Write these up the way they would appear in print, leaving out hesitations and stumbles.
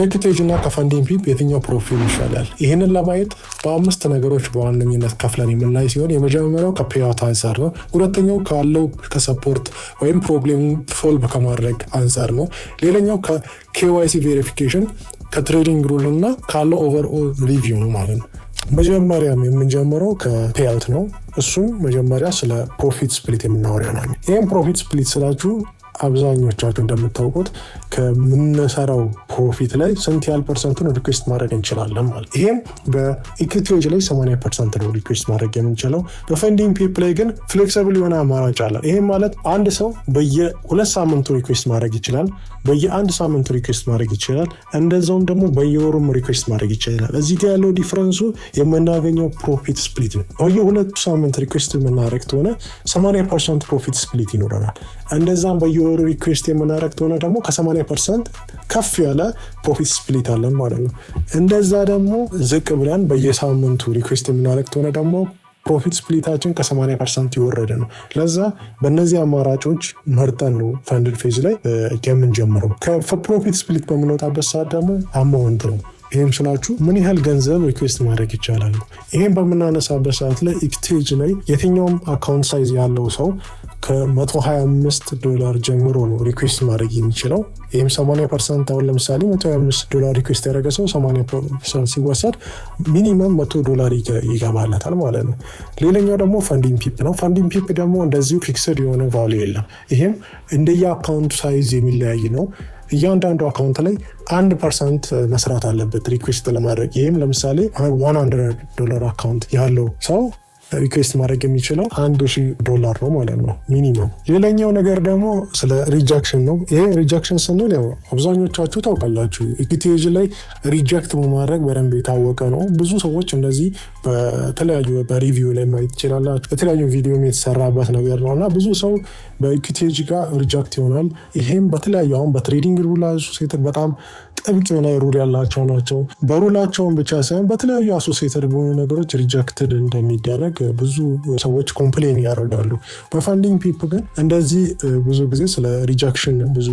ከኢኩቴጅና ከፈንዲንግ ፒፕ የትኛው ፕሮፊል ይሻላል? ይህንን ለማየት በአምስት ነገሮች በዋነኝነት ከፍለን የምናይ ሲሆን የመጀመሪያው ከፔይአውት አንጻር ነው። ሁለተኛው ካለው ከሰፖርት ወይም ፕሮብሌም ሶልቭ ከማድረግ አንጻር ነው። ሌላኛው ከKYC ቬሪፊኬሽን ከትሬዲንግ ሩል እና ካለው ኦቨርኦል ሪቪው ነው ማለት ነው። መጀመሪያም የምንጀምረው ከፔይአውት ነው። እሱም መጀመሪያ ስለ ፕሮፊት ስፕሊት የምናወራ ነው። ይህም ፕሮፊት ስፕሊት ስላችሁ አብዛኞቻችሁ እንደምታውቁት ከምንሰራው ፕሮፊት ላይ ስንት ያህል ፐርሰንቱን ሪኩዌስት ማድረግ እንችላለን ማለት። ይሄም በኢኩዊቲ ላይ 80% ነው ሪኩዌስት ማድረግ የምንችለው። በፈንዲንግ ፒፕ ላይ ግን ፍሌክሲብል የሆነ አማራጭ አለ። ይሄም ማለት አንድ ሰው በየ2 ሳምንቱ ሪኩዌስት ማድረግ ይችላል፣ በየ1 ሳምንቱ ሪኩዌስት ማድረግ ይችላል፣ እንደዛውም ደግሞ በየወሩም ሪኩዌስት ማድረግ ይችላል። እዚህ ጋር ያለው ዲፈረንሱ የምናገኘው ፕሮፊት ስፕሊት ነው። በየ2 ሳምንት ሪኩዌስት የምናደርግ ከሆነ 80% ፕሮፊት ስፕሊት ይኖረናል። እንደዛም በየወሩ ሪኩዌስት የምናደርግ ከሆነ ደግሞ ከ80% ከፍ ያለ ፕሮፊት ስፕሊት አለን ማለት ነው። እንደዛ ደግሞ ዝቅ ብለን በየሳምንቱ ሪኩዌስት የምናደርግ ከሆነ ደግሞ ፕሮፊት ስፕሊታችን ከ80% የወረደ ነው። ለዛ በእነዚህ አማራጮች መርጠን ነው ፈንድ ፌዝ ላይ የምንጀምረው። ከፕሮፊት ስፕሊት በምንወጣበት ሰዓት ደግሞ አማውንት ነው። ይሄም ስላችሁ ምን ያህል ገንዘብ ሪኩዌስት ማድረግ ይቻላል። ይሄን በምናነሳበት ሰዓት ላይ ኤክስቼንጅ ላይ የትኛውም አካውንት ሳይዝ ያለው ሰው $125 ጀምሮ ነው ሪኩዌስት ማድረግ የሚችለው። ይህም 80% አሁን ለምሳሌ $125 ሪኩዌስት ያደረገ ሰው 80% ሲወሰድ ሚኒመም $100 ይገባለታል ማለት ነው። ሌላኛው ደግሞ ፈንዲንግ ፒፕ ነው። ፈንዲንግ ፒፕ ደግሞ እንደዚሁ ፊክስድ የሆነ ቫልዩ የለም። ይህም እንደየ አካውንቱ ሳይዝ የሚለያይ ነው። እያንዳንዱ አካውንት ላይ 1% መስራት አለበት ሪኩዌስት ለማድረግ። ይህም ለምሳሌ $100 አካውንት ያለው ሰው ሪኩዌስት ማድረግ የሚችለው $1,000 ነው ማለት ነው ሚኒመም። ሌላኛው ነገር ደግሞ ስለ ሪጀክሽን ነው። ይሄ ሪጀክሽን ስንል ያው አብዛኞቻችሁ ታውቃላችሁ ኢኩዊቲ ላይ ሪጀክት በማድረግ በደንብ የታወቀ ነው። ብዙ ሰዎች እንደዚህ በተለያዩ በሪቪው ላይ ማየት ይችላላችሁ። በተለያዩ ቪዲዮ የተሰራበት ነገር ነው እና ብዙ ሰው በኢኩዊቲ ጋር ሪጀክት ይሆናል። ይሄም በተለያዩ አሁን በትሬዲንግ ሩል አሶሲኤትድ በጣም ጥብቅ የሆነ ሩል ያላቸው ናቸው። በሩላቸውን ብቻ ሳይሆን በተለያዩ አሶሲኤትድ በሆኑ ነገሮች ሪጀክትድ እንደሚደረግ ብዙ ሰዎች ኮምፕሌን ያደርጋሉ። በፈንዲንግ ፒፕ ግን እንደዚህ ብዙ ጊዜ ስለ ሪጀክሽን ብዙ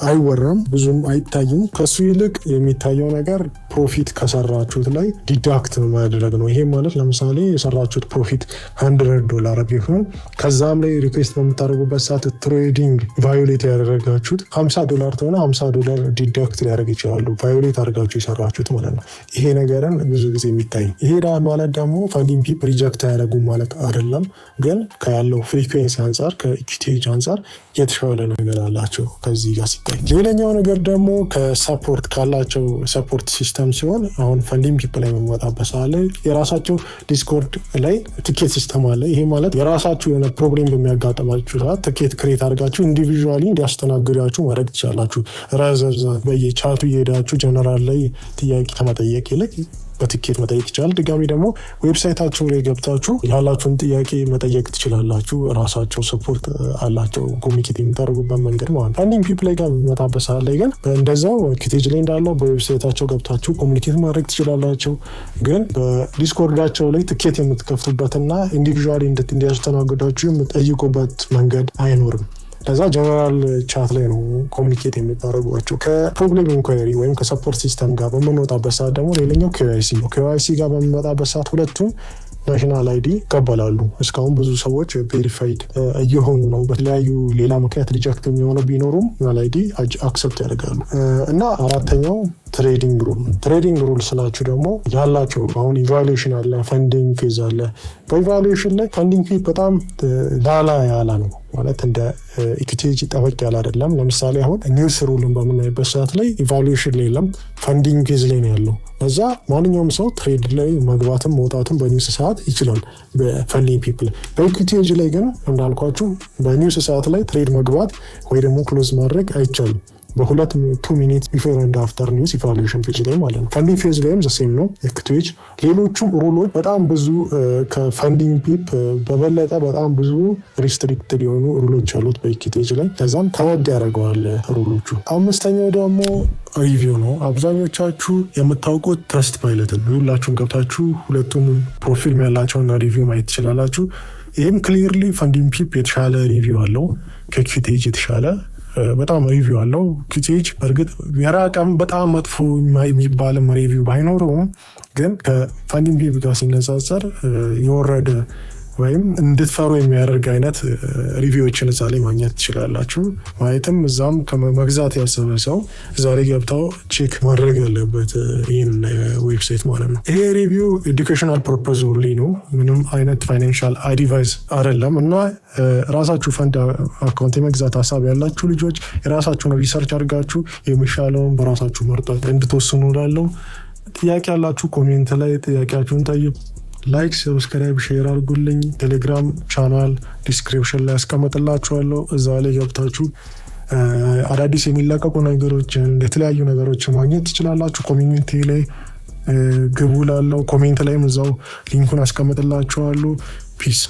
አይወራም፣ ብዙም አይታይም። ከሱ ይልቅ የሚታየው ነገር ፕሮፊት ከሰራችሁት ላይ ዲዳክት ማድረግ ነው። ይሄ ማለት ለምሳሌ የሰራችሁት ፕሮፊት $100 ቢሆን ከዛም ላይ ሪኩዌስት በምታደርጉበት ሰዓት ትሬዲንግ ቫዮሌት ያደረጋችሁት $50 ከሆነ $50 ዲዳክት ሊያደርግ ይችላሉ። ቫዮሌት አድርጋችሁ የሰራችሁት ማለት ነው። ይሄ ነገርን ብዙ ጊዜ የሚታይ ይሄ ማለት ደግሞ ፈንዲንግ ፒፕ ሪጀክት ያደረጉ ማለት አይደለም፣ ግን ከያለው ፍሪኩዌንሲ አንጻር ከኢኩዊቲ አንጻር የተሻለ ነገር አላቸው ከዚህ ጋር ሲታይ። ሌላኛው ነገር ደግሞ ከሰፖርት ካላቸው ሰፖርት ሲስተም ሲሆን አሁን ፈንዲንግ ፒፕ ላይ መመጣበት ሰዓት ላይ የራሳቸው ዲስኮርድ ላይ ቲኬት ሲስተም አለ። ይሄ ማለት የራሳችሁ የሆነ ፕሮብሌም በሚያጋጥማችሁ ሰዓት ቲኬት ክሬት አድርጋችሁ ኢንዲቪዥዋሊ እንዲያስተናግዳችሁ ማድረግ ትችላላችሁ። ራዘርዛ በየቻቱ እየሄዳችሁ ጀነራል ላይ ጥያቄ ከመጠየቅ ይልቅ በቲኬት መጠየቅ ይችላል። ድጋሚ ደግሞ ዌብሳይታቸው ላይ ገብታችሁ ያላችሁን ጥያቄ መጠየቅ ትችላላችሁ። ራሳቸው ሰፖርት አላቸው ኮሚኒኬት የሚታደርጉበት መንገድ ማለት ነው። ፈንዲንግ ፒፕ ላይ ጋር በመጣበት ሰዓት ላይ ግን እንደዛው ኢኩዊቲ ላይ እንዳለው በዌብሳይታቸው ገብታችሁ ኮሚኒኬት ማድረግ ትችላላችሁ። ግን በዲስኮርዳቸው ላይ ቲኬት የምትከፍቱበትና ኢንዲቪዥዋሊ እንዲያስተናግዳችሁ የምትጠይቁበት መንገድ አይኖርም። ለዛ ጀነራል ቻት ላይ ነው ኮሚኒኬት የሚደረጉባቸው። ከፕሮብሌም ኢንኳየሪ ወይም ከሰፖርት ሲስተም ጋር በምንወጣበት ሰዓት ደግሞ ሌላኛው KYC ነው። KYC ጋር በምንወጣበት ሰዓት ሁለቱም ናሽናል አይዲ ይቀበላሉ። እስካሁን ብዙ ሰዎች ቬሪፋይድ እየሆኑ ነው። በተለያዩ ሌላ ምክንያት ሪጀክት የሚሆኑ ቢኖሩም ናሽናል አይዲ አክሰፕት ያደርጋሉ። እና አራተኛው ትሬዲንግ ሩል። ትሬዲንግ ሩል ስላችሁ ደግሞ ያላቸው አሁን ኢቫሉዌሽን አለ፣ ፈንዲንግ ፌዝ አለ። በኢቫሉዌሽን ላይ ፈንዲንግ ፌዝ በጣም ላላ ያላ ነው ማለት እንደ ኢኩዊቲ ጠበቅ ያለ አይደለም። ለምሳሌ አሁን ኒውስ ሩልን በምናይበት ሰዓት ላይ ኢቫሉዌሽን ላይ የለም፣ ፈንዲንግ ፌዝ ላይ ነው ያለው። ለዛ ማንኛውም ሰው ትሬድ ላይ መግባትም መውጣትም በኒውስ ሰዓት ይችላል በፈንዲንግ ፒፕ ላይ። በኢኩዊቲ ላይ ግን እንዳልኳችሁ በኒውስ ሰዓት ላይ ትሬድ መግባት ወይ ደግሞ ክሎዝ ማድረግ አይቻልም። በ2 ሚኒት ቢፎር ኤንድ አፍተር ኒውስ ኢቫሉዌሽን ፔጅ ላይ ማለት ነው። ፈንዲንግ ፌዝ ላይም ዘሴም ነው ኢኩዊቲ። ሌሎቹም ሩሎች በጣም ብዙ ከፈንዲንግ ፒፕ በበለጠ በጣም ብዙ ሪስትሪክትድ የሆኑ ሩሎች አሉት በኢኩዊቲ ላይ። ከዛም ተወድ ያደርገዋል ሩሎቹ። አምስተኛው ደግሞ ሪቪው ነው። አብዛኞቻችሁ የምታውቁት ትረስት ፓይለት ነው። ሁላችሁም ገብታችሁ ሁለቱም ፕሮፊል ያላቸውና ሪቪው ማየት ትችላላችሁ። ይህም ክሊርሊ ፈንዲንግ ፒፕ የተሻለ ሪቪው አለው ከኢኩዊቲ የተሻለ በጣም ሪቪው አለው ኪቴጅ። በእርግጥ የራቀም በጣም መጥፎ የሚባልም ሪቪው ባይኖረውም ግን ከፋንዲንግ ዌቭ ጋር ሲነጻጸር የወረደ ወይም እንድትፈሩ የሚያደርግ አይነት ሪቪዎችን እዛ ላይ ማግኘት ትችላላችሁ። ማለትም እዛም ከመግዛት ያሰበ ሰው እዛ ላይ ገብተው ቼክ ማድረግ ያለበት ይህን ዌብሳይት ማለት ነው። ይሄ ሪቪው ኤዱኬሽናል ፐርፖዝ ላይ ነው፣ ምንም አይነት ፋይናንሻል አድቫይስ አይደለም። እና ራሳችሁ ፈንድ አካውንት የመግዛት ሀሳብ ያላችሁ ልጆች የራሳችሁን ሪሰርች አድርጋችሁ የሚሻለውን በራሳችሁ መርጣት እንድትወስኑ ላለው። ጥያቄ ያላችሁ ኮሜንት ላይ ጥያቄያችሁን ጠይቁ። ላይክ፣ ሰብስክራይብ፣ ሼር አድርጉልኝ። ቴሌግራም ቻናል ዲስክሪፕሽን ላይ ያስቀምጥላችኋለሁ። እዛ ላይ ገብታችሁ አዳዲስ የሚለቀቁ ነገሮችን የተለያዩ ነገሮችን ማግኘት ትችላላችሁ። ኮሚኒቲ ላይ ግቡ ላለው ኮሜንት ላይም እዛው ሊንኩን አስቀምጥላችኋለሁ። ፒስ